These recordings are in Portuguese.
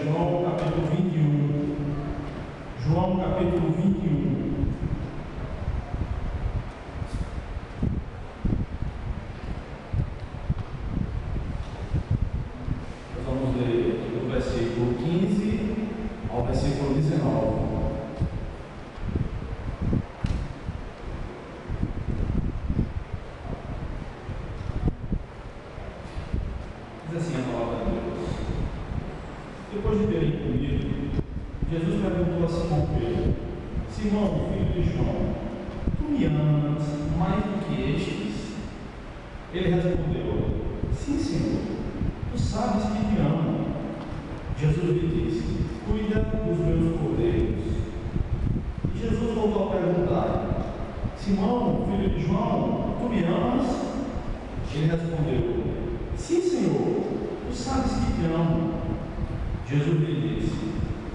João capítulo 21. João capítulo 21. Nós vamos ler do versículo 15 ao versículo 19. Diz assim a palavra de Deus. Depois de terem comido, Jesus perguntou a Simão Pedro: Simão, filho de João, tu me amas mais do que estes? Ele respondeu: Sim, Senhor, tu sabes que te amo. Jesus lhe disse: Cuida dos meus cordeiros. E Jesus voltou a perguntar: Simão, filho de João, tu me amas? Ele respondeu: Sim, Senhor, tu sabes que te amo. Jesus lhe disse: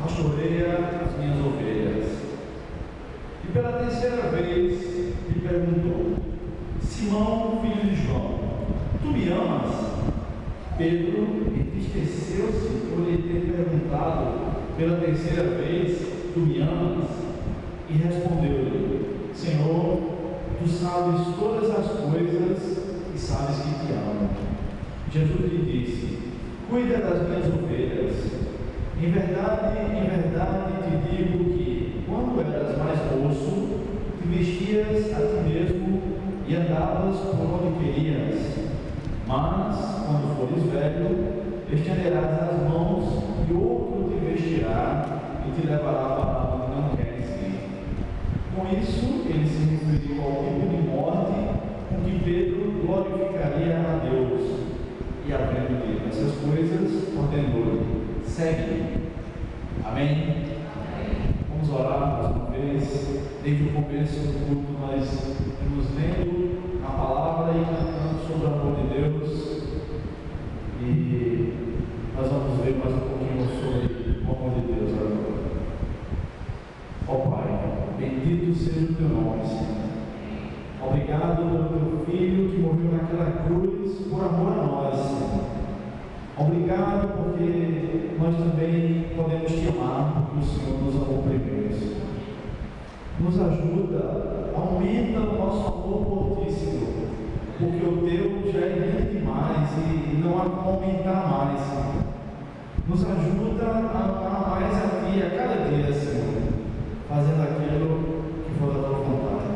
Pastoreia as minhas ovelhas. E pela terceira vez lhe perguntou: Simão, filho de João, tu me amas? Pedro entristeceu-se por lhe ter perguntado pela terceira vez: Tu me amas? E respondeu-lhe: Senhor, tu sabes todas as coisas e sabes que te amo. Jesus lhe disse: Cuida das minhas ovelhas. Em verdade te digo que, quando eras mais moço, te vestias a ti mesmo e andavas por onde querias. Mas, quando fores velho, estenderás as mãos e outro te vestirá e te levará para onde não queres ir. Com isso, ele se referiu ao tipo de morte com que Pedro glorificaria a Deus. E, havendo dito essas coisas, ordenou-lhe: segue. Amém? Vamos orar mais uma vez. Desde o começo do culto nós estamos lendo a palavra e cantando sobre o amor de Deus. E nós vamos ver mais um pouquinho sobre o amor de Deus agora. Ó Pai, bendito seja o teu nome, Senhor. Obrigado pelo teu Filho que morreu naquela cruz por amor a nós, Senhor. Obrigado porque nós também podemos te amar, porque o Senhor nos amou primeiro, Senhor. Nos ajuda, aumenta o nosso amor por ti, Senhor, porque o teu já é grande demais e não há como aumentar mais, Senhor. Nos ajuda a amar mais a ti a cada dia, Senhor, fazendo aquilo que for da tua vontade.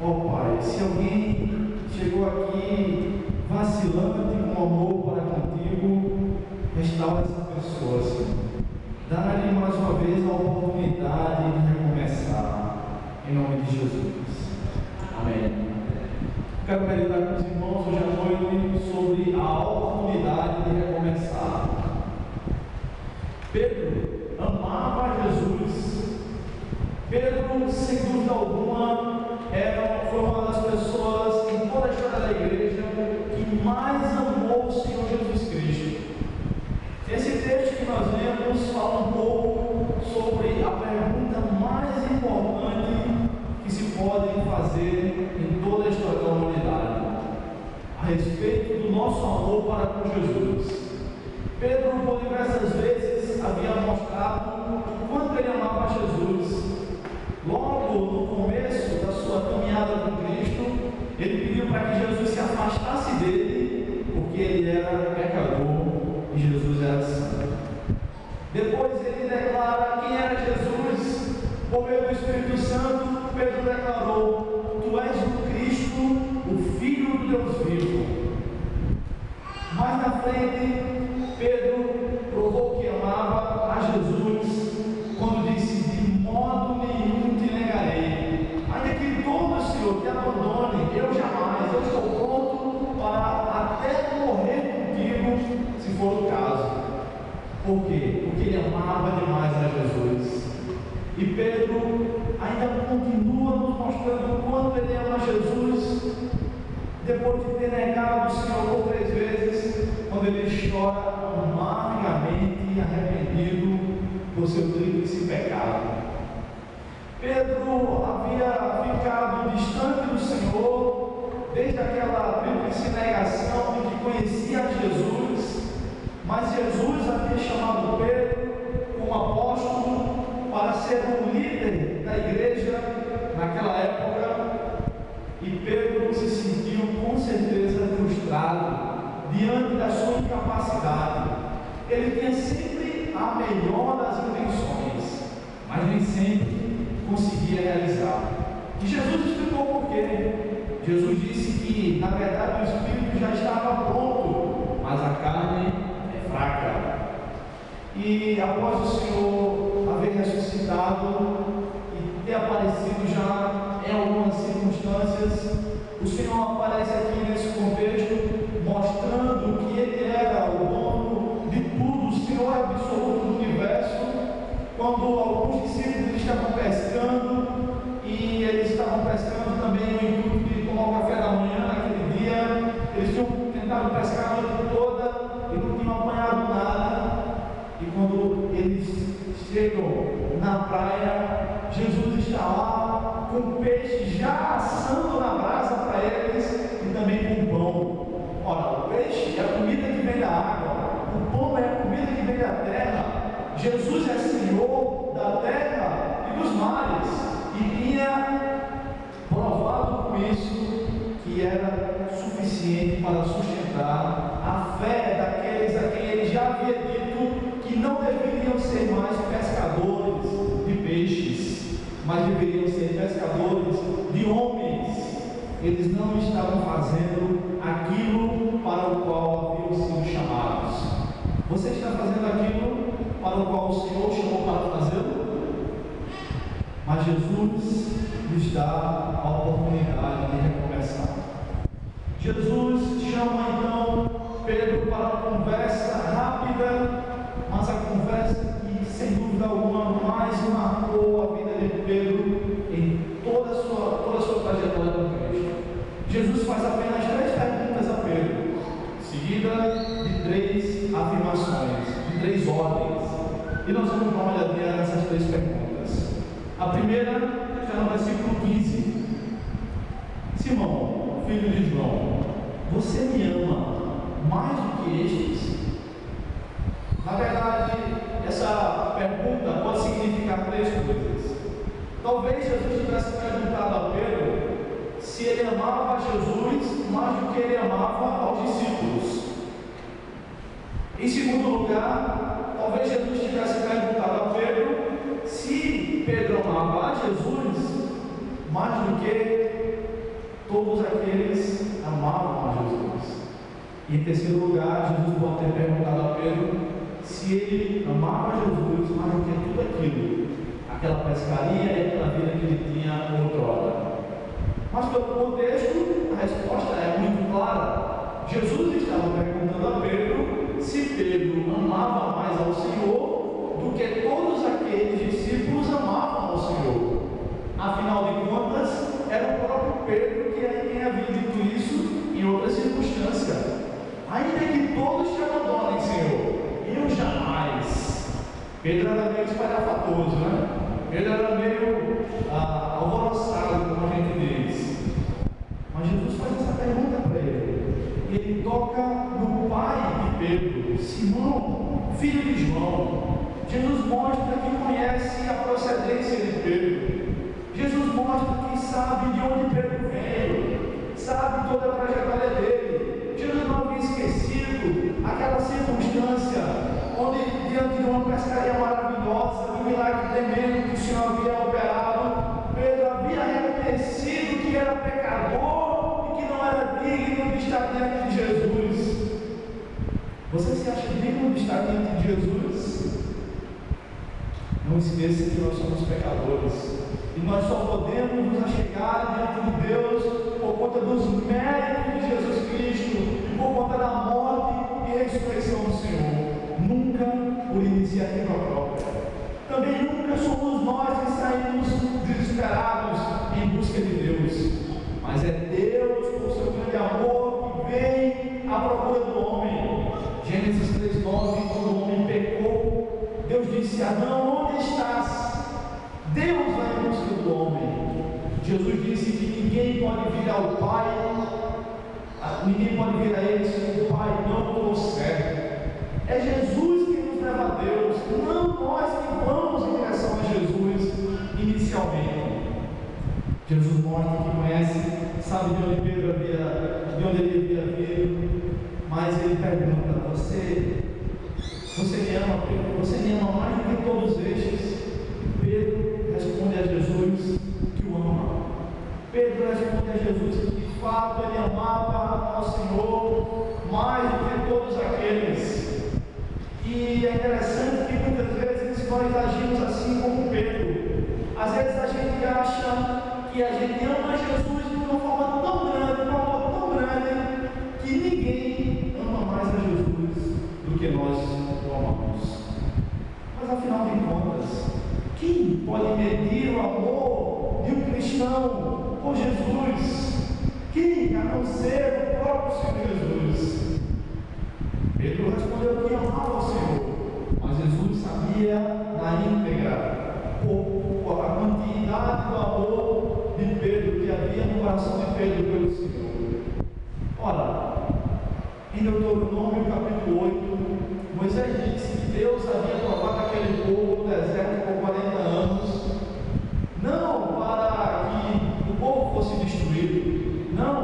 Ó Pai, se alguém chegou aqui vacilante com amor para contigo, restaura essa pessoa, Senhor. Dá-lhe mais uma vez a oportunidade de recomeçar, em nome de Jesus. Amém. Quero meditar com os irmãos hoje à noite sobre a oportunidade de recomeçar. Pedro amava Jesus. Pedro, sem dúvida alguma, foi uma das pessoas em toda a história da igreja que mais amou o Senhor Jesus Cristo. Esse texto que nós lemos fala um pouco sobre a pergunta mais importante que se pode fazer em toda a história da humanidade, a respeito do nosso amor para com Jesus. Pedro, por diversas vezes, havia mostrado o quanto ele amava Jesus. Logo no começo da sua caminhada com Cristo, ele pediu para que Jesus se afastasse dele, porque ele era pecador e Jesus era santo. Depois ele declara quem era Jesus. Por meio do Espírito Santo, Pedro declarou: Tu és o Cristo, o Filho do Deus vivo. Mais na frente, Pedro provou que amava a Jesus quando disse: De modo nenhum te negarei. Ainda que todo, Senhor, te abandone, eu jamais, eu estou pronto para até morrer contigo, se for o caso. Por quê? Porque ele amava demais a Jesus. E Pedro ainda continua nos mostrando o quanto ele ama Jesus, depois de ter negado o Senhor por 3 vezes, quando ele chora amargamente arrependido por seu tríplice pecado. Pedro havia ficado distante do Senhor desde aquela tríplice negação de que conhecia Jesus, mas Jesus havia chamado ele tinha sempre a melhor das intenções, mas nem sempre conseguia realizar. E Jesus explicou por quê. Jesus disse que, na verdade, o Espírito já estava pronto, mas a carne é fraca. E após o Senhor haver ressuscitado e ter aparecido já em algumas circunstâncias, o Senhor aparece aqui nesse contexto, mostrando que Ele era o dono de tudo, o Senhor absoluto do universo. Quando alguns discípulos estavam pescando, e eles estavam pescando também no intuito de tomar o café da manhã naquele dia, eles tinham tentado pescar a noite toda e não tinham apanhado nada. E quando eles chegam na praia, Jesus está lá com o peixe já assando na brasa para eles e também com pão. Ora, o peixe é a comida que vem da água, o pão é a comida que vem da terra. Jesus é Senhor da terra e dos mares, e tinha provado com isso que era suficiente para sustentar a fé daqueles a quem ele já havia dito que não deveriam ser mais pescadores de peixes, mas deveriam ser pescadores de homens. Eles não estavam fazendo aquilo para o qual haviam sido chamados. Você está fazendo aquilo para o qual o Senhor chamou para fazê-lo? Mas Jesus lhes dá a oportunidade de recomeçar. Jesus chama então Pedro para uma conversa rápida, mas a conversa que, sem dúvida alguma, mais marcou a vida de Pedro em toda a sua trajetória com Cristo. Jesus faz apenas 3 perguntas a Pedro, seguida de 3 afirmações, de 3 ordens. E nós vamos dar uma olhadinha nessas 3 perguntas. A primeira está no versículo 15. Simão, filho de João, você me ama mais do que estes? Na verdade, essa pergunta pode significar 3 coisas. Talvez Jesus tivesse perguntado a Pedro se ele amava Jesus mais do que ele amava aos discípulos. Em segundo lugar, talvez Jesus tivesse perguntado a Pedro se Pedro amava a Jesus mais do que todos aqueles amavam a Jesus. E em terceiro lugar, Jesus pode ter perguntado a Pedro se ele amava Jesus mais do que tudo aquilo, aquela pescaria e aquela vida que ele tinha outrora. Mas pelo contexto, a resposta é muito clara. Jesus estava perguntando a Pedro se Pedro amava mais ao Senhor do que todos aqueles discípulos amavam ao Senhor. Afinal de contas, era o próprio Pedro quem havia dito isso em outra circunstância. Ainda que todos te abandonem, Senhor, eu jamais. Pedro era meio espalhafatoso, né? Pedro era meio alvoroçado, como a gente diz. Mas Jesus faz essa pergunta para ele. Ele toca no pai de Pedro, Simão, filho de João. Jesus mostra que conhece a procedência de Pedro. Jesus mostra que sabe de onde Pedro veio, sabe toda a trajetória dele. Jesus não havia esquecido aquela circunstância onde, diante de uma pescaria maravilhosa, de um milagre tremendo que o Senhor havia operado, Pedro havia reconhecido que era pecador e que não era digno de estar diante de Jesus. Você se acha digno de estar diante de Jesus? Não esqueça que nós somos pecadores. E nós só podemos nos achegar diante de Deus por conta dos méritos de Jesus Cristo e por conta da morte e ressurreição do Senhor. Nunca por iniciativa própria. Também nunca somos nós que saímos desesperados em busca de Deus. Mas é Deus, por seu grande amor, que vem à procura do homem. Gênesis 3:9, quando o homem pecou, Deus disse a Adão: onde estás? Deus vai em busca do homem. Jesus disse que ninguém pode vir ao Pai, ninguém pode vir a Ele se o Pai não o trouxer. É Jesus que nos leva a Deus, não nós que vamos em direção a Jesus inicialmente. Jesus mostra que conhece, sabe de onde ele havia vindo, mas ele pergunta: você Você me ama, Pedro? Você me ama mais do que todos estes? Pedro responde a Jesus que o ama. Pedro responde a Jesus que de fato ele amava ao Senhor mais do que todos aqueles. E é interessante que muitas vezes nós agimos assim como Pedro. Às vezes a gente acha que a gente ama Jesus de uma forma tão grande, de um amor tão grande, que ninguém ama mais a Jesus do que nós o amamos. Mas afinal de contas, quem pode medir o amor de um cristão por Jesus? Quem, a não ser o próprio Senhor Jesus? Pedro respondeu que amava o Senhor, mas Jesus sabia na íntegra a quantidade do amor de Pedro que havia no coração de Pedro pelo Senhor. Ora, em Deuteronômio capítulo 8, Moisés disse que Deus havia provado aquele povo no deserto por 40 anos, não para que o povo fosse destruído, não,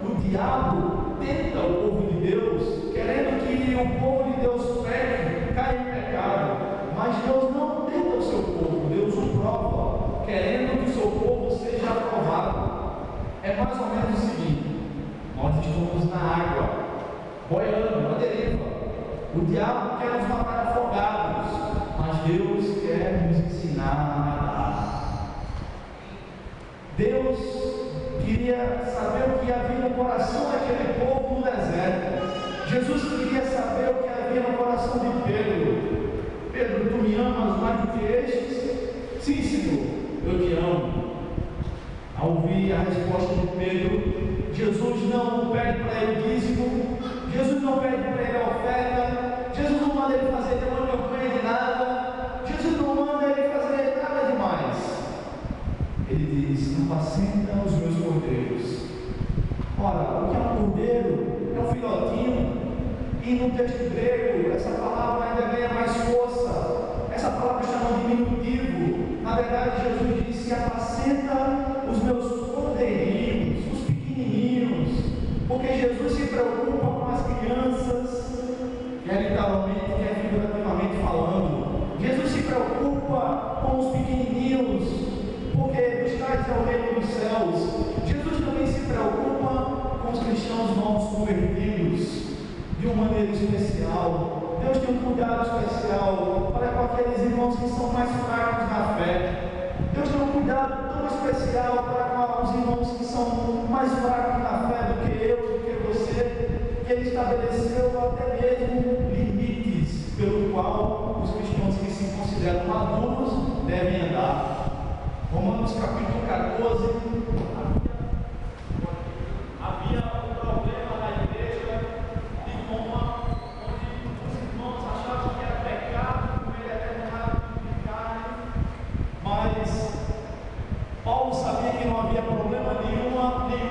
o diabo tenta o povo de Deus, querendo que o povo de Deus peque, caia em pecado, mas Deus não tenta o seu povo, Deus o prova, querendo que o seu povo seja aprovado. É mais ou menos o seguinte: nós estamos na água, boiando, na deriva. O diabo quer nos matar afogados, mas Deus quer nos ensinar a nadar. Deus queria saber o que havia no coração daquele povo no deserto. Jesus queria saber o que havia no coração de Pedro. Pedro, tu me amas mais do que estes? Sim, Senhor, eu te amo. Ao ouvir a resposta de Pedro, Jesus não pede para ele dízimo, Jesus não pede para ele oferta, Jesus não manda ele fazer nenhuma campanha de nada, Jesus não manda ele fazer nada demais. Ele diz: apacenta os meus cordeiros. Ora, o que é um cordeiro? É um filhotinho. E no texto grego, essa palavra ainda ganha mais força. Essa palavra chama de diminutivo. Na verdade, Jesus disse: apacenta os meus cordeirinhos, os pequenininhos. Porque Jesus se preocupa com as crianças, quer literalmente, quer figurativamente falando. Jesus se preocupa com os pequenininhos, porque dos tais é o reino dos céus. Jesus também se preocupa com os cristãos novos convertidos de uma maneira especial. Deus tem um cuidado especial para com aqueles irmãos que são mais fracos na fé. Deus tem um cuidado tão especial para com os irmãos que são mais fracos na fé do que eu, do que você, que Ele estabeleceu até mesmo limites pelo qual os cristãos que se consideram maduros devem andar. Romanos capítulo 14, havia um problema na igreja de Roma, onde os irmãos achavam que era pecado comer determinado tipo de carne, mas Paulo sabia que não havia problema nenhum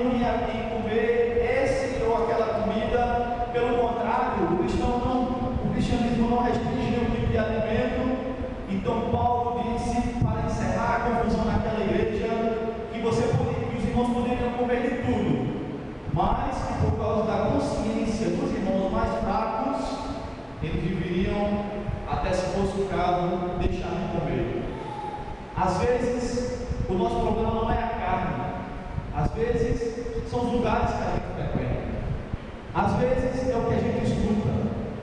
em comer esse ou aquela comida. Pelo contrário, o cristianismo não restringe nenhum tipo de alimento. Então Paulo disse, para encerrar a confusão naquela igreja, que os irmãos poderiam comer de tudo, mas que por causa da consciência dos irmãos mais fracos, eles deveriam, até se fosse o caso, deixar de comer. Às vezes, o nosso problema não é a carne, às vezes são os lugares que a gente frequenta, às vezes é o que a gente escuta,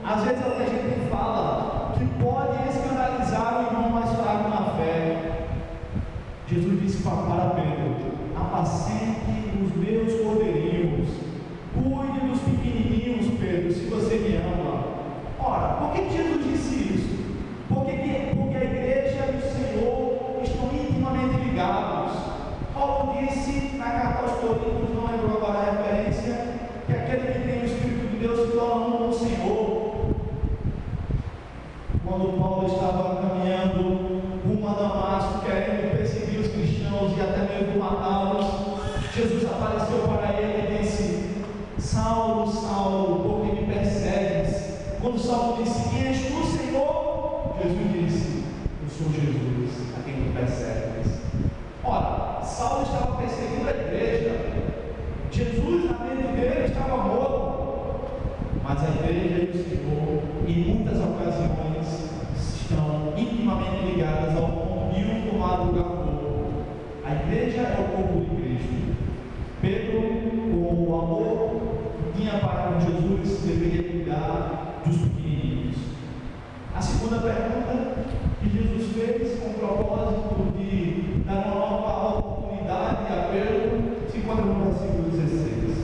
às vezes é o que a gente fala, que pode escandalizar o irmão mais fraco na fé. Jesus disse para Pedro: apacente os meus cordeirinhos, cuide dos pequenininhos, Pedro, se você me ama. Ora, por que Jesus disse isso? Porque a igreja e o Senhor estão intimamente ligados. Paulo disse na carta aos Coríntios, não lembro agora a referência, que aquele que tem o Espírito de Deus se torna um com o Senhor. Quando Paulo estava caminhando rumo a Damasco, querendo perseguir os cristãos e até mesmo matá-los, Jesus apareceu para ele e disse: Saulo, Saulo, por que me persegues? Quando Saulo disse: quem és tu, Senhor? Jesus disse: eu sou Jesus, a quem tu persegues. Ora, Saulo estava perseguindo a igreja. Jesus, na mente dele, estava morto. Mas a igreja e o Senhor, em muitas ocasiões, igreja é o corpo de Cristo. Pedro, com o amor que tinha para com Jesus, deveria cuidar dos pequeninos. A segunda pergunta que Jesus fez com o propósito de dar uma nova oportunidade a Pedro se encontra no versículo 16.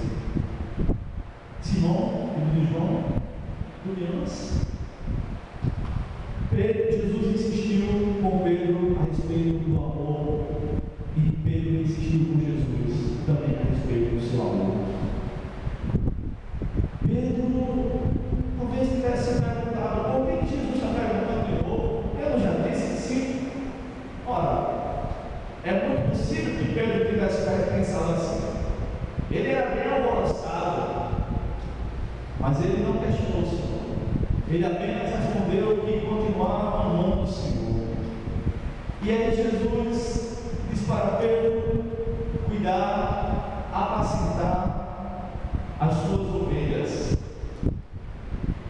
Simão, filho de João, tu me amas? Jesus insistiu com Pedro a respeito do amor, e Pedro insistiu com Jesus também a respeito do seu amor. Pedro talvez tivesse perguntado: por que Jesus está perguntando de novo? Eu não já disse que sim. Ora, é muito possível que Pedro tivesse pensado assim. Ele era bem alvoroçado, mas ele não questionou o Senhor. Ele apenas respondeu que continuava amando o Senhor. E aí Jesus diz para Pedro cuidar, apacentar as suas ovelhas.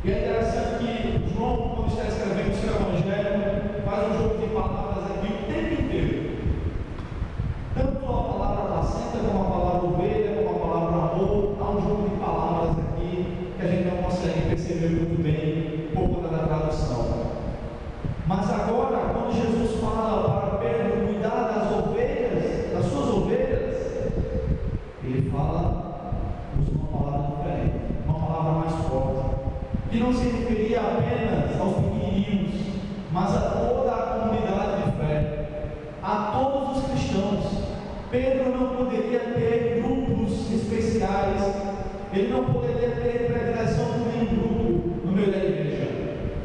E é interessante que João, quando está escrevendo o seu evangelho, faz um jogo de palavras aqui o tempo inteiro. Tanto a palavra apacenta, como a palavra ovelha, como a palavra amor, há um jogo de palavras aqui que a gente não consegue perceber muito bem por conta da tradução. Mas agora, quando Jesus fala para Pedro cuidar das ovelhas, das suas ovelhas, ele fala, usa uma palavra diferente, uma palavra mais forte, que não se referia apenas aos pequeninos, mas a toda a comunidade de fé, a todos os cristãos. Pedro não poderia ter grupos especiais, ele não poderia ter predileção por nenhum grupo no meio da igreja.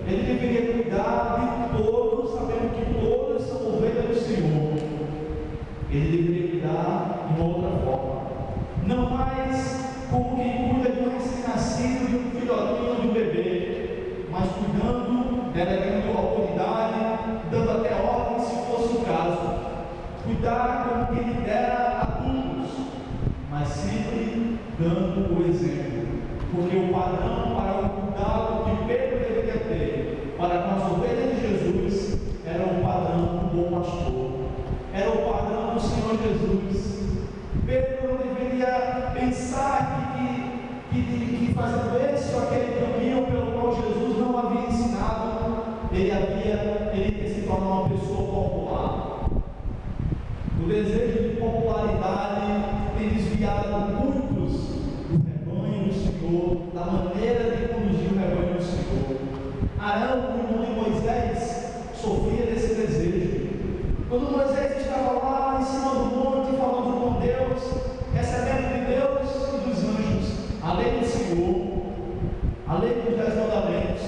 Ele deveria cuidar de todos, sabendo que todos são ovelhas do Senhor. Ele deveria cuidar de uma outra forma, não mais como quem cuida de um recém-nascido, de um filhotinho, de um bebê, mas cuidando, delegando autoridade, dando até ordem se fosse o caso. Cuidar como quem lidera adultos, mas sempre dando o exemplo, porque o padrão para o cuidado que Pedro deveria ter para com as ovelhas de Jesus era o padrão do bom pastor, era o padrão do Senhor Jesus. Pedro não deveria pensar que fazendo esse ou aquele caminho pelo qual Jesus não havia ensinado, ele ia se tornar uma pessoa popular. O desejo de popularidade tem desviado muitos do rebanho do Senhor, da maneira de conduzir o rebanho do Senhor. Arão, o irmão de Moisés, sofria desse desejo. Quando Moisés estava lá em cima do monte, falando com Deus, recebendo de Deus e dos anjos a lei do Senhor, a lei dos 10 mandamentos,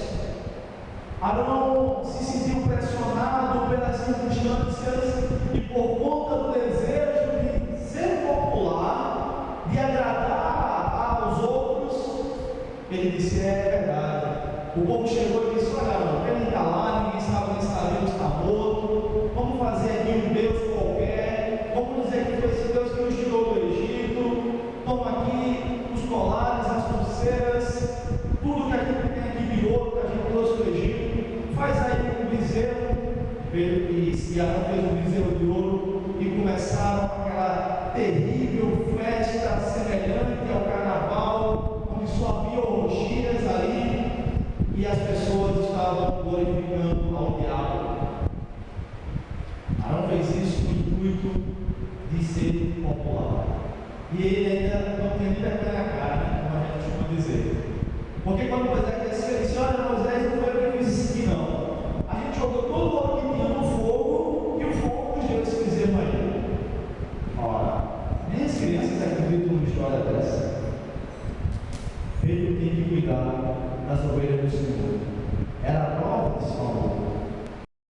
Arão se sentiu pressionado pelas circunstâncias e por conta do desejo de ser popular, de agradar aos outros, ele disse: é verdade. O povo chegou e disse: olha, não, ele está lá, ninguém sabe nem se Deus está morto, vamos fazer aqui um Deus qualquer, vamos dizer que foi esse Deus que nos tirou do Egito, toma aqui os colares, as pulseiras, tudo que a gente tem aqui de ouro que a gente trouxe do Egito, faz aí um bezerro. E Arão fez um bezerro de ouro e começaram aquela terrível festa semelhante ao carnaval, onde só havia orgias ali e as pessoas estavam glorificando ao diabo. Arão fez isso com o intuito de ser popular. E ele ainda não tem nem vergonha na cara, né, como a gente costuma dizer. Porque quando Moisés disse: olha, Moisés, não foi eu que fiz isso aqui não.